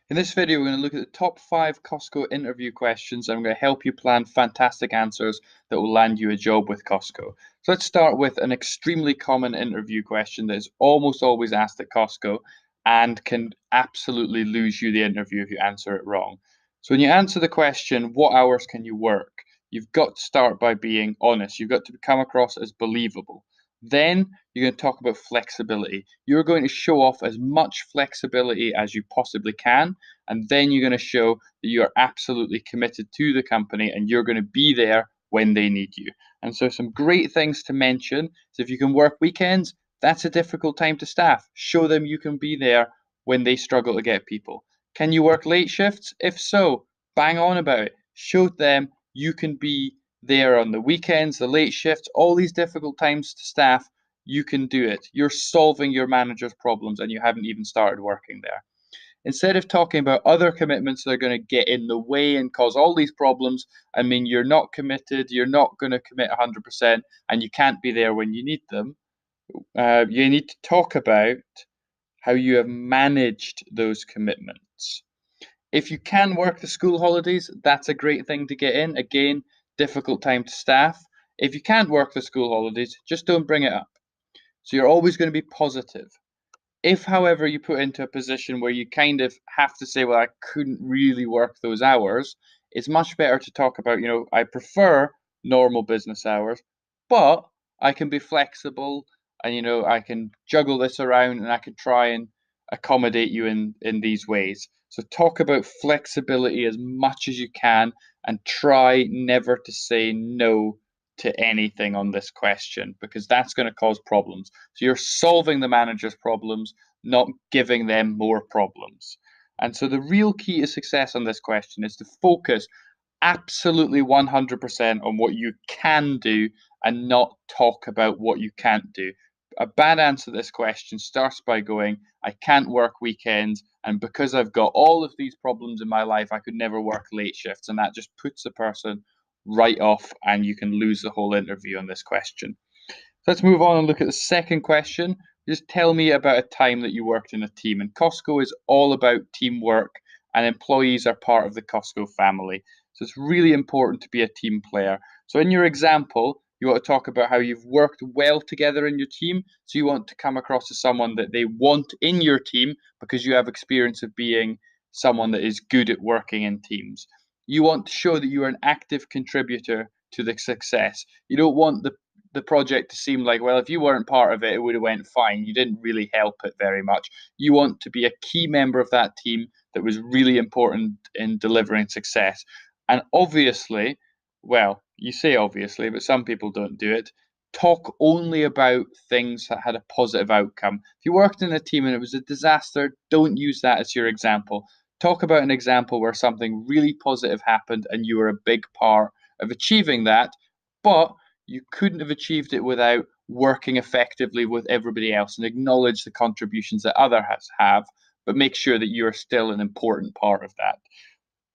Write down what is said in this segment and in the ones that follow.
In this video, we're going to look at the top 5 Costco interview questions. I'm going to help you plan fantastic answers that will land you a job with Costco. So let's start with an extremely common interview question that is almost always asked at Costco and can absolutely lose you the interview if you answer it wrong. So when you answer the question, what hours can you work? You've got to start by being honest. You've got to come across as believable. Then you're going to talk about flexibility. You're going to show off as much flexibility as you possibly can, and then you're going to show that you are absolutely committed to the company and you're going to be there when they need you. And so, some great things to mention is if you can work weekends, that's a difficult time to staff. Show them you can be there when they struggle to get people. Can you work late shifts? If so, bang on about it. Show them you can be there on the weekends, the late shifts, all these difficult times to staff. You can do it. You're solving your manager's problems and you haven't even started working there. Instead of talking about other commitments that are going to get in the way and cause all these problems, I mean, you're not committed, you're not going to commit 100%, and you can't be there when you need them. You need to talk about how you have managed those commitments. If you can work the school holidays, that's a great thing to get in. Again, difficult time to staff. If you can't work the school holidays, just don't bring it up. So you're always going to be positive. If, however, you put into a position where you kind of have to say, well, I couldn't really work those hours, it's much better to talk about, I prefer normal business hours, but I can be flexible and, I can juggle this around and I can try and accommodate you in these ways. So talk about flexibility as much as you can and try never to say no to anything on this question because that's going to cause problems. So you're solving the manager's problems, not giving them more problems. And so the real key to success on this question is to focus absolutely 100% on what you can do and not talk about what you can't do. A bad answer to this question starts by going, I can't work weekends, and because I've got all of these problems in my life, I could never work late shifts. And that just puts the person right off, and you can lose the whole interview on this question. Let's move on and look at the second question. Just tell me about a time that you worked in a team. And Costco is all about teamwork, and employees are part of the Costco family. So it's really important to be a team player. So in your example, you want to talk about how you've worked well together in your team. So you want to come across as someone that they want in your team because you have experience of being someone that is good at working in teams. You want to show that you are an active contributor to the success. You don't want the project to seem like, well, if you weren't part of it, it would have went fine. You didn't really help it very much. You want to be a key member of that team that was really important in delivering success. And obviously, well, you say obviously, but some people don't do it. Talk only about things that had a positive outcome. If you worked in a team and it was a disaster, don't use that as your example. Talk about an example where something really positive happened and you were a big part of achieving that, but you couldn't have achieved it without working effectively with everybody else and acknowledge the contributions that others have, but make sure that you're still an important part of that.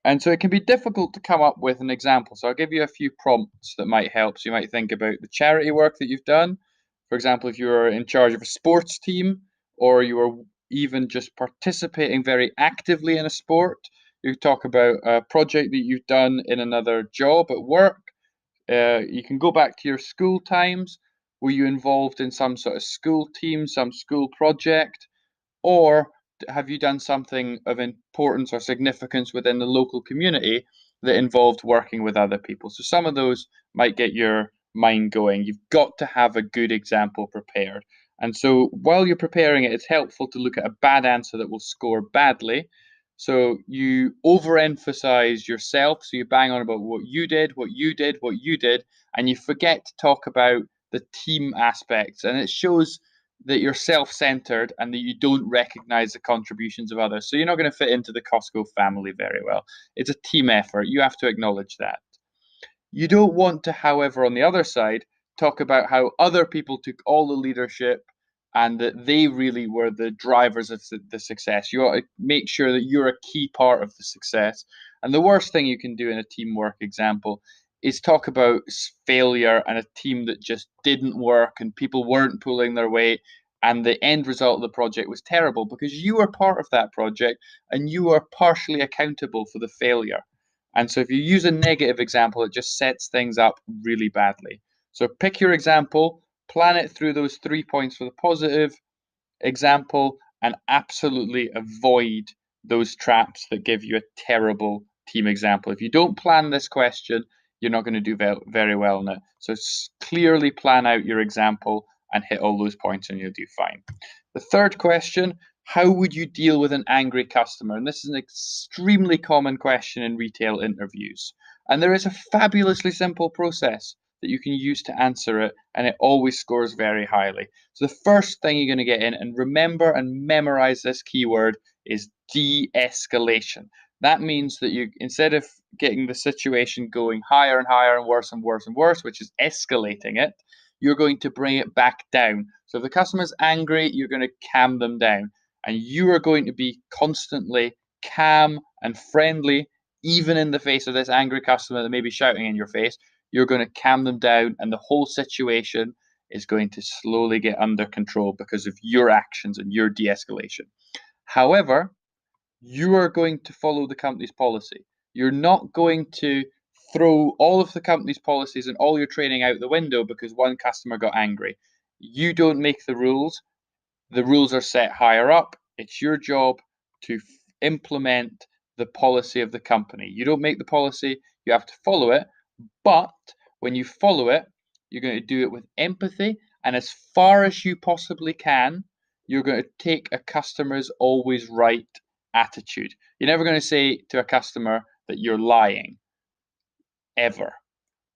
And so it can be difficult to come up with an example. So I'll give you a few prompts that might help. So you might think about the charity work that you've done. For example, if you're in charge of a sports team or you are even just participating very actively in a sport, you talk about a project that you've done in another job at work. You can go back to your school times. Were you involved in some sort of school team, some school project? Or have you done something of importance or significance within the local community that involved working with other people? So some of those might get your mind going. You've got to have a good example prepared. And so while you're preparing it, it's helpful to look at a bad answer that will score badly. So you overemphasize yourself. So you bang on about what you did, what you did, what you did, and you forget to talk about the team aspects. And it shows that you're self-centered and that you don't recognize the contributions of others. So you're not going to fit into the Costco family very well. It's a team effort. You have to acknowledge that. You don't want to, however, on the other side, talk about how other people took all the leadership and that they really were the drivers of the success. You ought to make sure that you're a key part of the success. And the worst thing you can do in a teamwork example is talk about failure and a team that just didn't work and people weren't pulling their weight. and the end result of the project was terrible because you were part of that project and you are partially accountable for the failure. And so if you use a negative example, it just sets things up really badly. So pick your example, plan it through those 3 points for the positive example, and absolutely avoid those traps that give you a terrible team example. If you don't plan this question, you're not going to do very well in it. So clearly plan out your example and hit all those points and you'll do fine. The third question, how would you deal with an angry customer? And this is an extremely common question in retail interviews. And there is a fabulously simple process that you can use to answer it, and it always scores very highly. So the first thing you're going to get in, and remember and memorize this keyword, is de-escalation. That means that you, instead of getting the situation going higher and higher and worse and worse and worse, which is escalating it, you're going to bring it back down. So if the customer's angry, you're going to calm them down. And you are going to be constantly calm and friendly, even in the face of this angry customer that may be shouting in your face. You're going to calm them down, and the whole situation is going to slowly get under control because of your actions and your de-escalation. However, you are going to follow the company's policy. You're not going to throw all of the company's policies and all your training out the window because one customer got angry. You don't make the rules. The rules are set higher up. It's your job to implement the policy of the company. You don't make the policy, you have to follow it. But when you follow it, you're going to do it with empathy, and as far as you possibly can, you're going to take a customer's always right attitude. You're never going to say to a customer that you're lying, ever.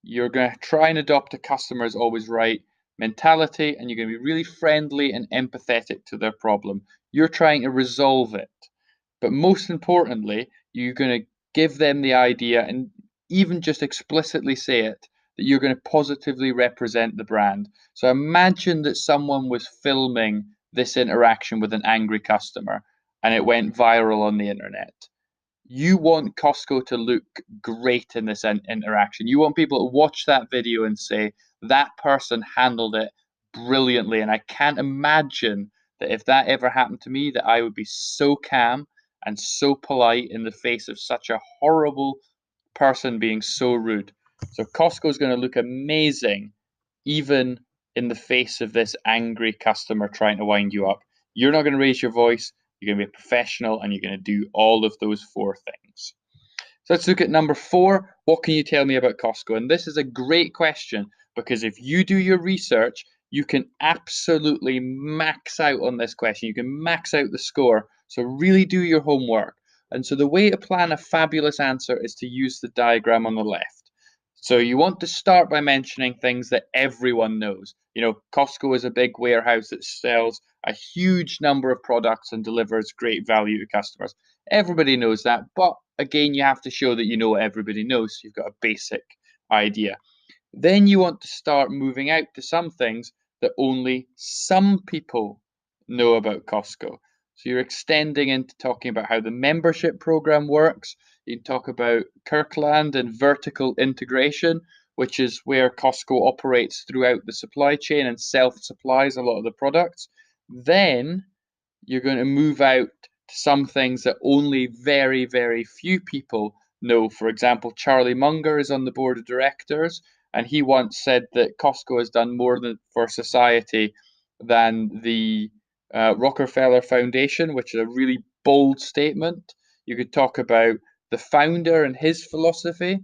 You're going to try and adopt a customer's always right mentality, and you're going to be really friendly and empathetic to their problem. You're trying to resolve it. But most importantly, you're going to give them the idea and even just explicitly say it that you're going to positively represent the brand. So imagine that someone was filming this interaction with an angry customer and it went viral on the internet. You want Costco to look great in this interaction. You want people to watch that video and say, that person handled it brilliantly. And I can't imagine that if that ever happened to me, that I would be so calm and so polite in the face of such a horrible person being so rude. So Costco is going to look amazing, even in the face of this angry customer trying to wind you up. You're not going to raise your voice. You're going to be a professional, and you're going to do all of those four things. So let's look at number 4. What can you tell me about Costco? And this is a great question because if you do your research, you can absolutely max out on this question. You can max out the score. So really do your homework. And so the way to plan a fabulous answer is to use the diagram on the left. So you want to start by mentioning things that everyone knows. You know, Costco is a big warehouse that sells a huge number of products and delivers great value to customers. Everybody knows that, but again, you have to show that you know what everybody knows. So you've got a basic idea. Then you want to start moving out to some things that only some people know about Costco. So you're extending into talking about how the membership program works. You can talk about Kirkland and vertical integration, which is where Costco operates throughout the supply chain and self-supplies a lot of the products. Then you're going to move out to some things that only very, very few people know. For example, Charlie Munger is on the board of directors, and he once said that Costco has done more for society than the Rockefeller Foundation, which is a really bold statement. You could talk about the founder and his philosophy.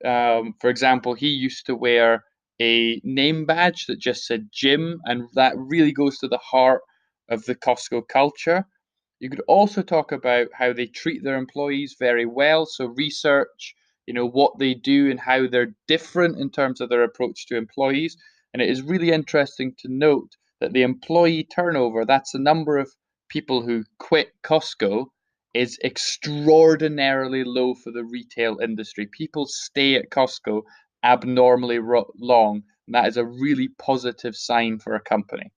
For example, he used to wear a name badge that just said Jim, and that really goes to the heart of the Costco culture. You could also talk about how they treat their employees very well. So research, you know, what they do and how they're different in terms of their approach to employees. And it is really interesting to note that the employee turnover, that's the number of people who quit Costco, is extraordinarily low for the retail industry. People stay at Costco abnormally long, and that is a really positive sign for a company.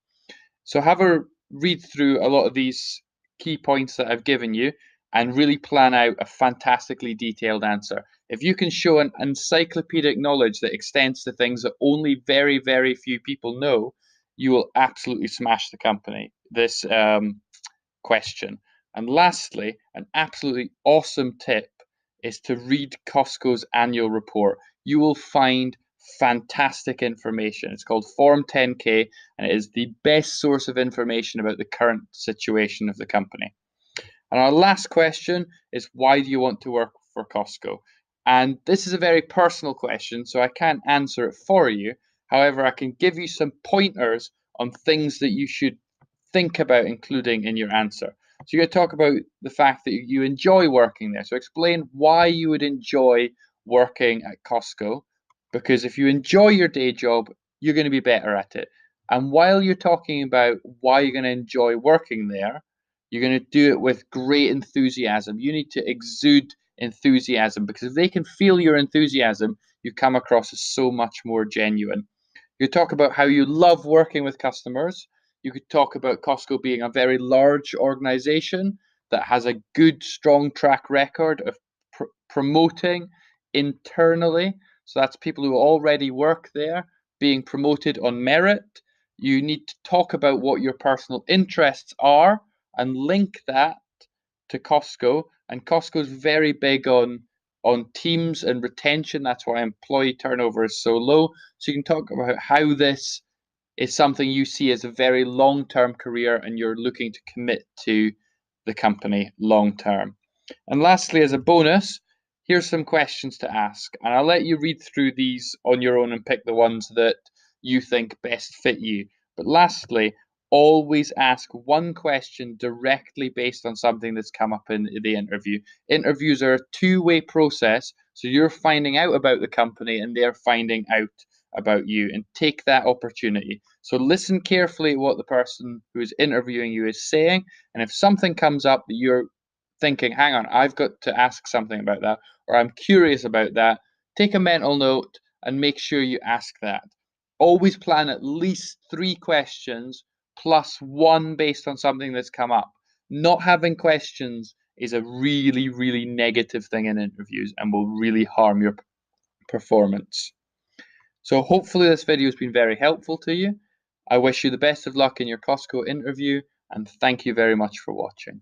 So have a read through a lot of these key points that I've given you and really plan out a fantastically detailed answer. If you can show an encyclopedic knowledge that extends to things that only very, very few people know, you will absolutely smash the company. This question. And lastly, an absolutely awesome tip is to read Costco's annual report. You will find fantastic information. It's called Form 10K, and it is the best source of information about the current situation of the company. And our last question is, why do you want to work for Costco? And this is a very personal question, so I can't answer it for you. However, I can give you some pointers on things that you should think about including in your answer. So you're going to talk about the fact that you enjoy working there. So explain why you would enjoy working at Costco, because if you enjoy your day job, you're going to be better at it. And while you're talking about why you're going to enjoy working there, you're going to do it with great enthusiasm. You need to exude enthusiasm, because if they can feel your enthusiasm, you come across as so much more genuine. You talk about how you love working with customers. You could talk about Costco being a very large organization that has a good, strong track record of promoting internally. So that's people who already work there being promoted on merit. You need to talk about what your personal interests are and link that to Costco. And Costco is very big on teams and retention. That's why employee turnover is so low. So you can talk about how this is something you see as a very long-term career and you're looking to commit to the company long-term. And lastly, as a bonus, here's some questions to ask. And I'll let you read through these on your own and pick the ones that you think best fit you. But lastly, always ask one question directly based on something that's come up in the interview. Interviews are a two-way process, so you're finding out about the company and they're finding out about you, and take that opportunity. So listen carefully to what the person who is interviewing you is saying, and if something comes up that you're thinking, hang on, I've got to ask something about that, or I'm curious about that, take a mental note and make sure you ask that. Always plan at least 3 questions plus one based on something that's come up. Not having questions is a really, really negative thing in interviews and will really harm your performance. So hopefully this video has been very helpful to you. I wish you the best of luck in your Costco interview, and thank you very much for watching.